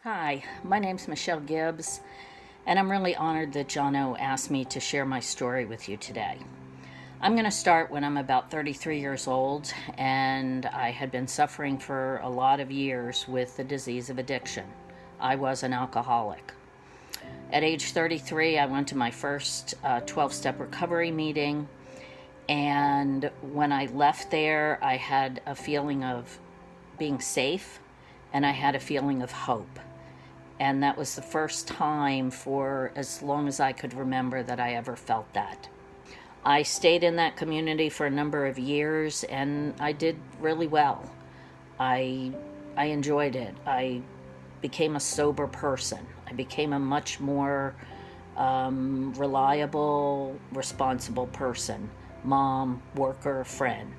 Hi, my name's Michele Gibbs, and I'm really honored that Jono asked me to share my story with you today. I'm going to start when I'm about 33 years old, and I had been suffering for a lot of years with the disease of addiction. I was an alcoholic. At age 33, I went to my first 12-step recovery meeting, and when I left there, I had a feeling of being safe, and I had a feeling of hope. And that was the first time for as long as I could remember that I ever felt that. I stayed in that community for a number of years and I did really well. I enjoyed it. I became a sober person. I became a much more reliable, responsible person, mom, worker, friend.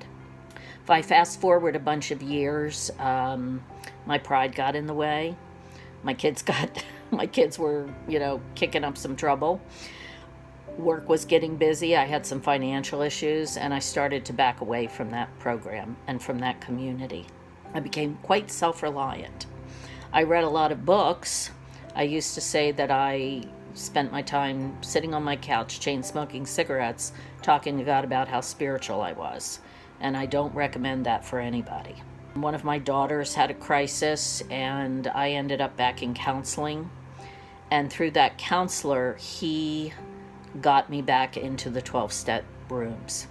If I fast forward a bunch of years, my pride got in the way. My kids were, kicking up some trouble. Work was getting busy. I had some financial issues, and I started to back away from that program and from that community. I became quite self-reliant. I read a lot of books. I used to say that I spent my time sitting on my couch, chain smoking cigarettes, talking to God about how spiritual I was. And I don't recommend that for anybody. One of my daughters had a crisis, and I ended up back in counseling. And through that counselor, he got me back into the 12-step rooms.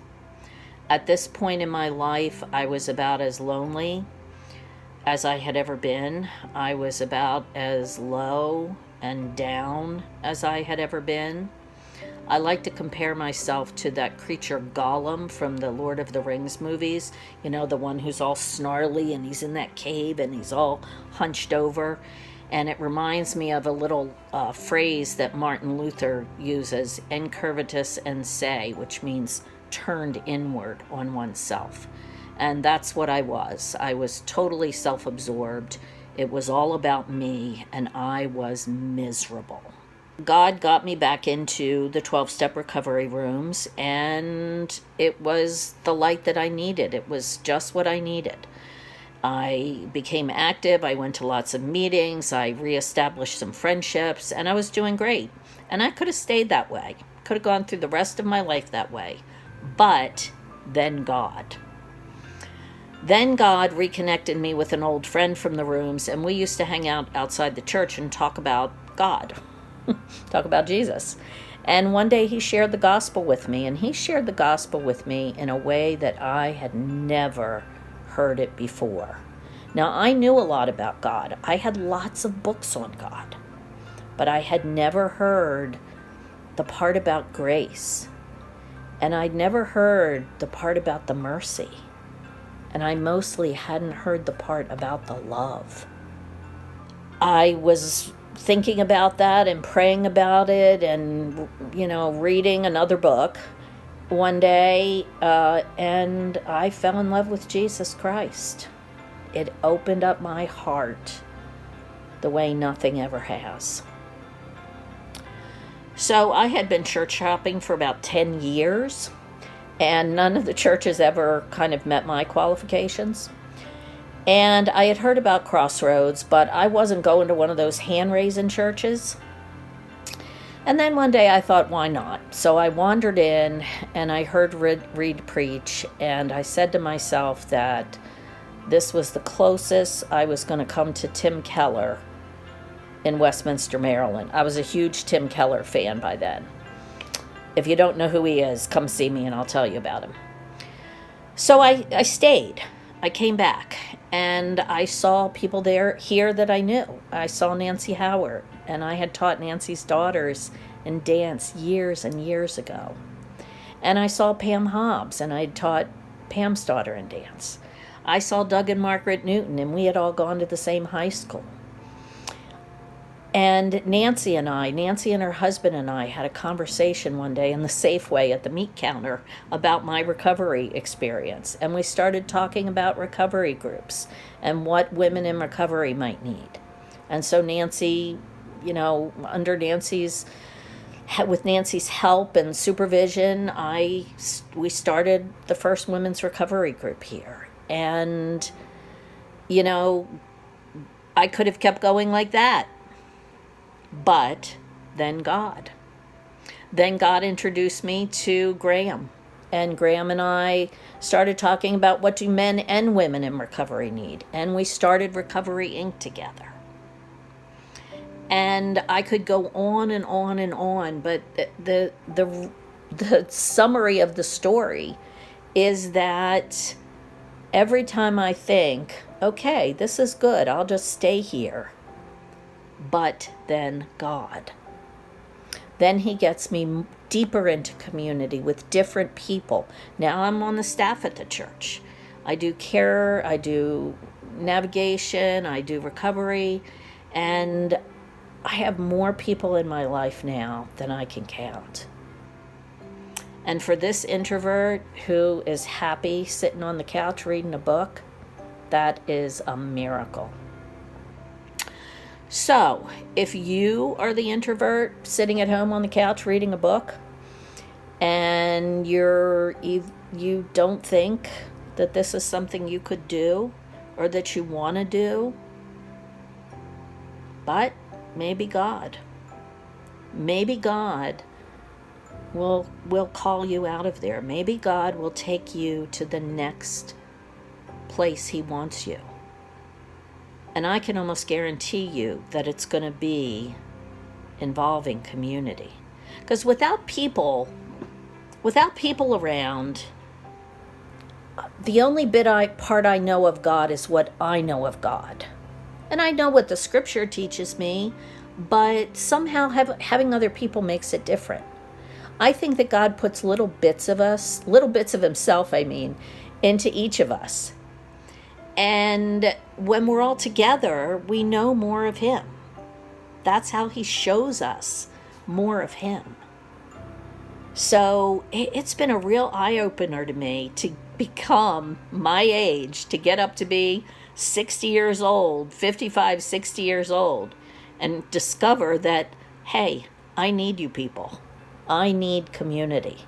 At this point in my life, I was about as lonely as I had ever been. I was about as low and down as I had ever been. I like to compare myself to that creature Gollum from the Lord of the Rings movies. The one who's all snarly and he's in that cave and he's all hunched over. And it reminds me of a little phrase that Martin Luther uses, incurvatus in se, which means turned inward on oneself. And that's what I was. I was totally self-absorbed. It was all about me, and I was miserable. God got me back into the 12-step recovery rooms, and it was the light that I needed. It was just what I needed. I became active. I went to lots of meetings. I reestablished some friendships, and I was doing great. And I could have stayed that way. Could have gone through the rest of my life that way. But then God. Then God reconnected me with an old friend from the rooms, and we used to hang out outside the church and talk about God. Talk about Jesus. And one day he shared the gospel with me, and he shared the gospel with me in a way that I had never heard it before. Now, I knew a lot about God. I had lots of books on God, but I had never heard the part about grace, and I'd never heard the part about the mercy, and I mostly hadn't heard the part about the love. I was thinking about that and praying about it and, reading another book one day, and I fell in love with Jesus Christ. It opened up my heart the way nothing ever has. So I had been church hopping for about 10 years, and none of the churches ever kind of met my qualifications. And I had heard about Crossroads, but I wasn't going to one of those hand-raising churches. And then one day I thought, why not? So I wandered in and I heard Reed preach, and I said to myself that this was the closest I was going to come to Tim Keller in Westminster, Maryland. I was a huge Tim Keller fan by then. If you don't know who he is, come see me and I'll tell you about him. So I stayed. I came back, and I saw people here that I knew. I saw Nancy Howard, and I had taught Nancy's daughters in dance years and years ago. And I saw Pam Hobbs, and I had taught Pam's daughter in dance. I saw Doug and Margaret Newton, and we had all gone to the same high school. And Nancy and her husband and I had a conversation one day in the Safeway at the meat counter about my recovery experience. And we started talking about recovery groups and what women in recovery might need. And so Nancy, with Nancy's help and supervision, we started the first women's recovery group here. And, I could have kept going like that. But then God. Then God introduced me to Graham. And Graham and I started talking about what do men and women in recovery need. And we started Recovery Inc. together. And I could go on and on and on, but the summary of the story is that every time I think, okay, this is good, I'll just stay here. But then God. Then he gets me deeper into community with different people. Now I'm on the staff at the church. I do care, I do navigation, I do recovery, and I have more people in my life now than I can count. And for this introvert who is happy sitting on the couch reading a book, that is a miracle. So, if you are the introvert sitting at home on the couch reading a book, and you don't think that this is something you could do or that you want to do, but maybe God will call you out of there. Maybe God will take you to the next place he wants you. And I can almost guarantee you that it's going to be involving community. Because without people around, the only part I know of God is what I know of God. And I know what the scripture teaches me, but somehow having other people makes it different. I think that God puts little bits of himself, into each of us. And when we're all together, we know more of him. That's how he shows us more of him. So it's been a real eye-opener to me to become my age, to get up to be 60 years old, 55, 60 years old, and discover that, hey, I need you people. I need community.